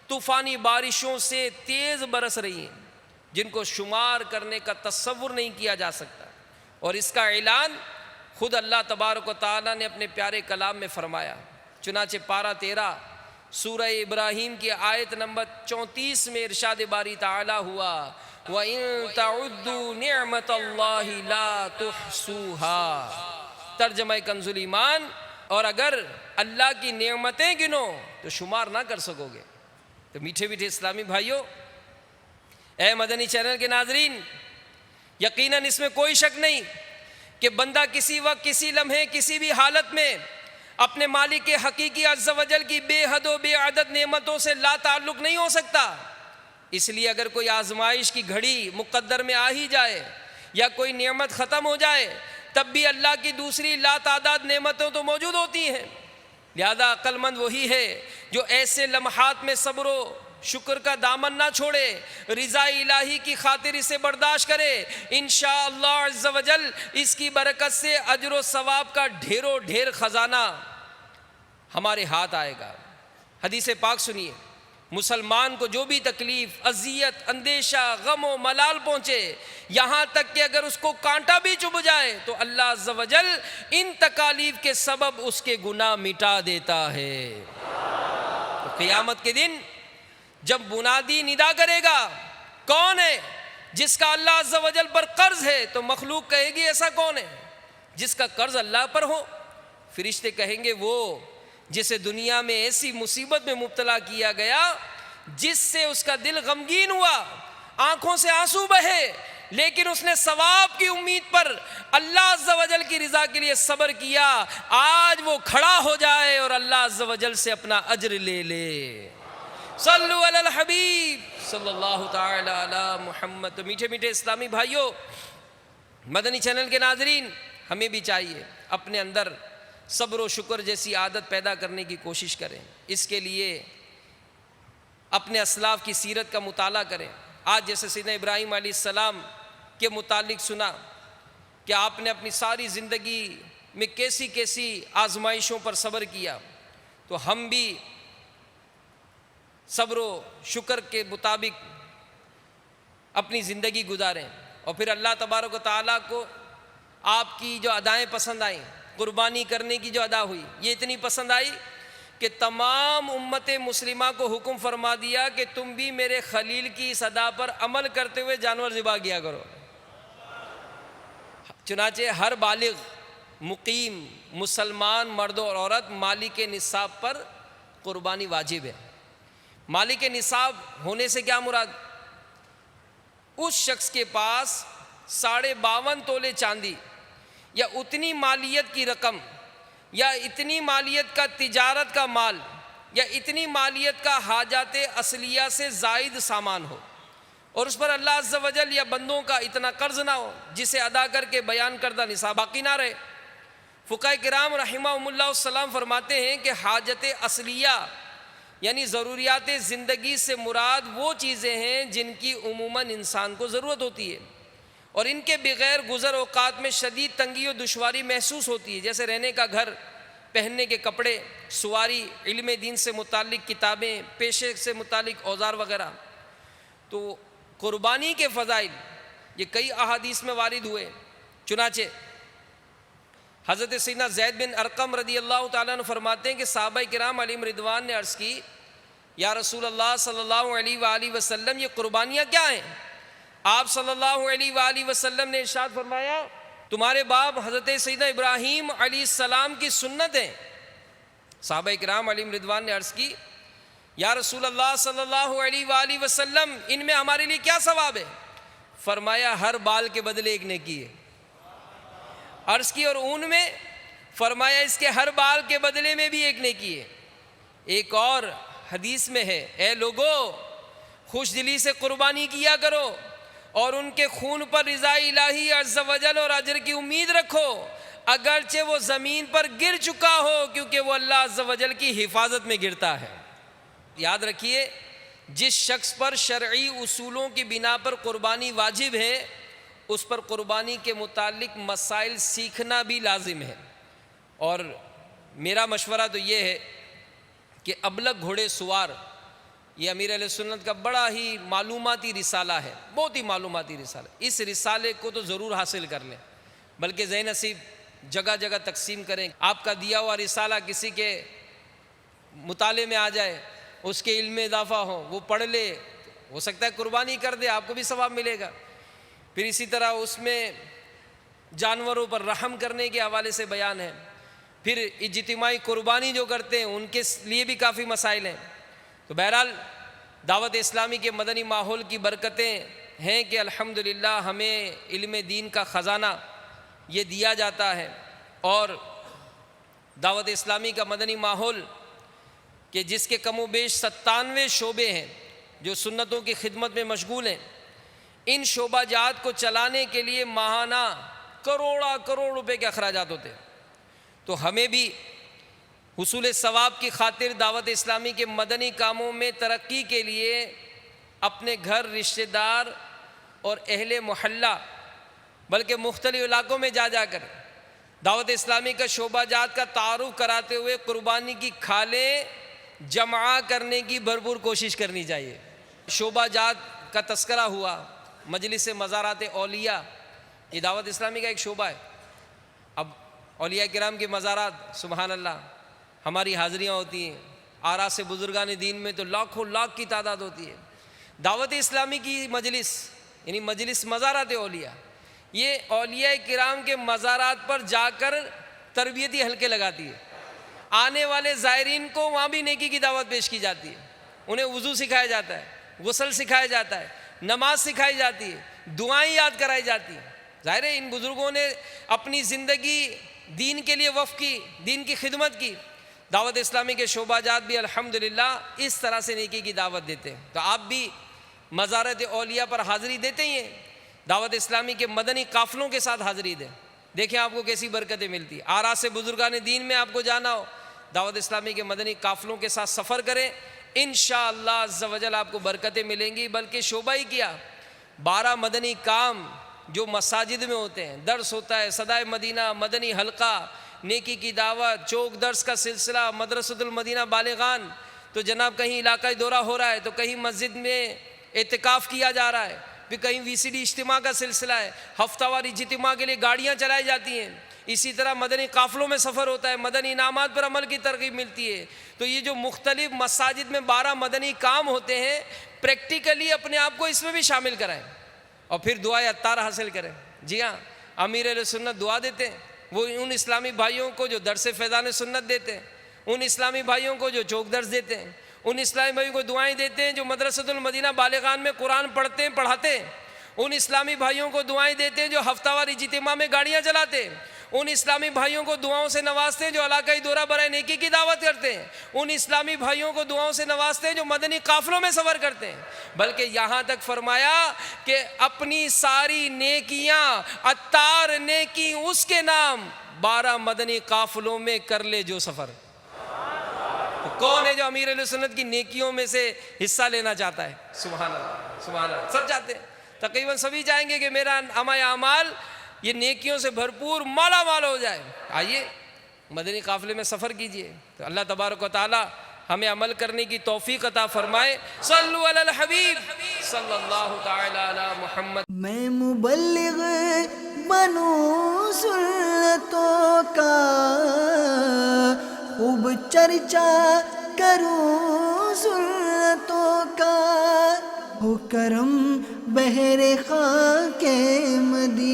طوفانی بارشوں سے تیز برس رہی ہیں جن کو شمار کرنے کا تصور نہیں کیا جا سکتا. اور اس کا اعلان خود اللہ تبارک و تعالیٰ نے اپنے پیارے کلام میں فرمایا. چنانچہ پارہ 13 سورہ ابراہیم کی آیت نمبر 34 میں ارشاد باری تعالیٰ ہوا وَإِن تَعُدُّوا نِعْمَةَ اللَّهِ لَا تُحْصُوهَا. ترجمہ کنز ایمان, اور اگر اللہ کی نعمتیں گنو تو شمار نہ کر سکو گے. تو میٹھے میٹھے اسلامی بھائیوں, اے مدنی چینل کے ناظرین, یقیناً اس میں کوئی شک نہیں کہ بندہ کسی وقت کسی لمحے کسی بھی حالت میں اپنے مالک کے حقیقی عز و جل کی بے حد و بے عدد نعمتوں سے لا تعلق نہیں ہو سکتا. اس لیے اگر کوئی آزمائش کی گھڑی مقدر میں آ ہی جائے یا کوئی نعمت ختم ہو جائے تب بھی اللہ کی دوسری لا تعداد نعمتیں تو موجود ہوتی ہیں. لہذا عقل مند وہی ہے جو ایسے لمحات میں صبر و شکر کا دامن نہ چھوڑے, رضا الہی کی خاطر اسے برداشت کرے. انشاءاللہ عز و جل اس کی برکت سے اجر و ثواب کا ڈھیروں ڈھیر خزانہ ہمارے ہاتھ آئے گا. حدیث پاک سنیے, مسلمان کو جو بھی تکلیف, اذیت, اندیشہ, غم و ملال پہنچے, یہاں تک کہ اگر اس کو کانٹا بھی چبھ جائے تو اللہ عز و جل ان تکالیف کے سبب اس کے گناہ مٹا دیتا ہے. تو قیامت کے دن جب منادی ندا کرے گا کون ہے جس کا اللہ عز و جل پر قرض ہے, تو مخلوق کہے گی ایسا کون ہے جس کا قرض اللہ پر ہو. فرشتے کہیں گے وہ جسے دنیا میں ایسی مصیبت میں مبتلا کیا گیا جس سے اس کا دل غمگین ہوا, آنکھوں سے آنسو بہے، لیکن اس نے ثواب کی امید پر اللہ عز و جل کی رضا کے لیے صبر کیا، آج وہ کھڑا ہو جائے اور اللہ عز و جل سے اپنا اجر لے لے۔ صلو علی الحبیب صلی اللہ تعالی علی محمد۔ تو میٹھے میٹھے اسلامی بھائیوں، مدنی چینل کے ناظرین، ہمیں بھی چاہیے اپنے اندر صبر و شکر جیسی عادت پیدا کرنے کی کوشش کریں۔ اس کے لیے اپنے اسلاف کی سیرت کا مطالعہ کریں۔ آج جیسے سیدنا ابراہیم علیہ السلام کے متعلق سنا کہ آپ نے اپنی ساری زندگی میں کیسی کیسی آزمائشوں پر صبر کیا، تو ہم بھی صبر و شکر کے مطابق اپنی زندگی گزاریں، اور پھر اللہ تبارک و تعالیٰ کو آپ کی جو ادائیں پسند آئیں، قربانی کرنے کی جو ادا ہوئی، یہ اتنی پسند آئی کہ تمام امت مسلمہ کو حکم فرما دیا کہ تم بھی میرے خلیل کی اس ادا پر عمل کرتے ہوئے جانور ذبح کیا کرو۔ چنانچہ ہر بالغ مقیم مسلمان مرد اور عورت مالک نصاب پر قربانی واجب ہے۔ مالک نصاب ہونے سے کیا مراد؟ اس شخص کے پاس 52.5 تولے چاندی یا اتنی مالیت کی رقم یا اتنی مالیت کا تجارت کا مال یا اتنی مالیت کا حاجات اصلیہ سے زائد سامان ہو، اور اس پر اللہ عز و جل یا بندوں کا اتنا قرض نہ ہو جسے ادا کر کے بیان کردہ نصاب باقی نہ رہے۔ فقہاء کرام رحمہم اللہ السلام فرماتے ہیں کہ حاجت اصلیہ یعنی ضروریات زندگی سے مراد وہ چیزیں ہیں جن کی عموماً انسان کو ضرورت ہوتی ہے، اور ان کے بغیر گزر اوقات میں شدید تنگی و دشواری محسوس ہوتی ہے، جیسے رہنے کا گھر، پہننے کے کپڑے، سواری، علم دین سے متعلق کتابیں، پیشے سے متعلق اوزار وغیرہ۔ تو قربانی کے فضائل یہ کئی احادیث میں وارد ہوئے۔ چنانچہ حضرت سیدنا زید بن ارقم رضی اللہ تعالیٰ عنہ فرماتے ہیں کہ صحابہ کرام علیہم رضوان نے عرض کی، یا رسول اللہ صلی اللہ علیہ وآلہ وسلم، یہ قربانیاں کیا ہیں؟ آپ صلی اللہ علیہ وآلہ وسلم نے ارشاد فرمایا، تمہارے باپ حضرت سیدنا ابراہیم علیہ السلام کی سنت ہیں۔ صحابہ کرام علیہم رضوان نے عرض کی، یا رسول اللہ صلی اللہ علیہ وآلہ وسلم، ان میں ہمارے لیے کیا ثواب ہے؟ فرمایا ہر بال کے بدلے ایک نیکی ہے۔ عرض کی اور اون میں؟ فرمایا اس کے ہر بال کے بدلے میں بھی ایک نیکی ہے۔ ایک اور حدیث میں ہے، اے لوگو خوش دلی سے قربانی کیا کرو اور ان کے خون پر رضا الہی عز و جل اور اجر کی امید رکھو، اگرچہ وہ زمین پر گر چکا ہو، کیونکہ وہ اللہ عز و جل کی حفاظت میں گرتا ہے۔ یاد رکھیے، جس شخص پر شرعی اصولوں کی بنا پر قربانی واجب ہے، اس پر قربانی کے متعلق مسائل سیکھنا بھی لازم ہے۔ اور میرا مشورہ تو یہ ہے کہ ابلغ گھوڑے سوار، یہ امیر علیہ سنت کا بڑا ہی معلوماتی رسالہ ہے، بہت ہی معلوماتی رسالہ، اس رسالے کو تو ضرور حاصل کر لیں، بلکہ ذہن نصیب جگہ جگہ تقسیم کریں۔ آپ کا دیا ہوا رسالہ کسی کے مطالعے میں آ جائے، اس کے علم میں اضافہ ہو، وہ پڑھ لے، ہو سکتا ہے قربانی کر دے، آپ کو بھی ثواب ملے گا۔ پھر اسی طرح اس میں جانوروں پر رحم کرنے کے حوالے سے بیان ہے، پھر اجتماعی قربانی جو کرتے ہیں ان کے لیے بھی کافی مسائل ہیں۔ تو بہرحال دعوت اسلامی کے مدنی ماحول کی برکتیں ہیں کہ الحمدللہ ہمیں علم دین کا خزانہ یہ دیا جاتا ہے، اور دعوت اسلامی کا مدنی ماحول کہ جس کے کم و بیش 97 شعبے ہیں جو سنتوں کی خدمت میں مشغول ہیں، ان شعبہ جات کو چلانے کے لیے ماہانہ کروڑ روپے کے اخراجات ہوتے ہیں۔ تو ہمیں بھی حصول ثواب کی خاطر دعوت اسلامی کے مدنی کاموں میں ترقی کے لیے اپنے گھر، رشتہ دار اور اہل محلہ بلکہ مختلف علاقوں میں جا کر دعوت اسلامی کا شعبہ جات کا تعارف کراتے ہوئے قربانی کی کھالیں جمع کرنے کی بھرپور کوشش کرنی چاہیے۔ شعبہ جات کا تذکرہ ہوا، مجلس مزارات اولیاء یہ دعوت اسلامی کا ایک شعبہ ہے۔ اب اولیاء کرام کی مزارات، سبحان اللہ، ہماری حاضریاں ہوتی ہیں، آرا سے بزرگان دین میں تو لاکھوں لاکھ کی تعداد ہوتی ہے۔ دعوت اسلامی کی مجلس یعنی مجلس مزارات اولیاء، یہ اولیاء کرام کے مزارات پر جا کر تربیتی حلقے لگاتی ہے۔ آنے والے زائرین کو وہاں بھی نیکی کی دعوت پیش کی جاتی ہے، انہیں وضو سکھایا جاتا ہے، غسل سکھایا جاتا ہے، نماز سکھائی جاتی ہے، دعائیں یاد کرائی جاتی ہیں۔ ظاہر ہے ان بزرگوں نے اپنی زندگی دین کے لیے وقف کی، دین کی خدمت کی۔ دعوت اسلامی کے شعبہ جات بھی الحمدللہ اس طرح سے نیکی کی دعوت دیتے ہیں۔ تو آپ بھی مزارت اولیاء پر حاضری دیتے ہی ہیں، دعوت اسلامی کے مدنی قافلوں کے ساتھ حاضری دیں، دیکھیں آپ کو کیسی برکتیں ملتی ہیں۔ آرا سے بزرگان دین میں آپ کو جانا ہو، دعوت اسلامی کے مدنی قافلوں کے ساتھ سفر کریں، انشاءاللہ عز و جل آپ کو برکتیں ملیں گی۔ بلکہ شعبہ ہی کیا، 12 مدنی کام جو مساجد میں ہوتے ہیں، درس ہوتا ہے، صدائے مدینہ، مدنی حلقہ، نیکی کی دعوت، چوک درس کا سلسلہ، مدرسۃ المدینہ بالغان، تو جناب کہیں علاقائی دورہ ہو رہا ہے تو کہیں مسجد میں اعتکاف کیا جا رہا ہے، پھر کہیں VCD اجتماع کا سلسلہ ہے، ہفتہ وار اجتماع کے لیے گاڑیاں چلائی جاتی ہیں، اسی طرح مدنی قافلوں میں سفر ہوتا ہے، مدنی انعامات پر عمل کی ترغیب ملتی ہے۔ تو یہ جو مختلف مساجد میں 12 مدنی کام ہوتے ہیں، پریکٹیکلی اپنے آپ کو اس میں بھی شامل کرائیں اور پھر دعائے عطار حاصل کریں۔ جی ہاں، امیر اہل سنت دعا دیتے ہیں، وہ ان اسلامی بھائیوں کو جو درس فیضان سنت دیتے ہیں، ان اسلامی بھائیوں کو جو چوک درس دیتے ہیں، ان اسلامی بھائیوں کو دعائیں دیتے ہیں جو مدرسۃ المدینہ بالغان میں قرآن پڑھتے ہیں، پڑھاتے ہیں، ان اسلامی بھائیوں کو دعائیں دیتے ہیں جو ہفتہ وار اجتماع میں گاڑیاں چلاتے ہیں، ان اسلامی بھائیوں کو دعاؤں سے نوازتے ہیں جو علاقائی دورہ برائے نیکی کی دعوت کرتے ہیں، ان اسلامی بھائیوں کو دعاؤں سے نوازتے ہیں جو مدنی قافلوں میں سفر کرتے ہیں۔ بلکہ یہاں تک فرمایا کہ اپنی ساری نیکیاں عطار نیکی اس کے نام، 12 مدنی قافلوں میں کر لے جو سفر۔ تو کون ہے جو امیر اہل سنت کی نیکیوں میں سے حصہ لینا چاہتا ہے؟ سبحان اللہ، سبحان اللہ، سب چاہتے ہیں، تقریباً سبھی چاہیں گے کہ میرا عمل اعمال یہ نیکیوں سے بھرپور مالا مال ہو جائے۔ آئیے مدنی قافلے میں سفر کیجئے، تو اللہ تبارک و تعالی ہمیں عمل کرنے کی توفیق عطا فرمائے۔ صلو علی الحبیب صلی اللہ تعالی علی محمد۔ میں مبلغ بنوں سنتوں کا، خوب چرچا کروں سنتوں کا، ہو کرم بہر خاک مدینہ۔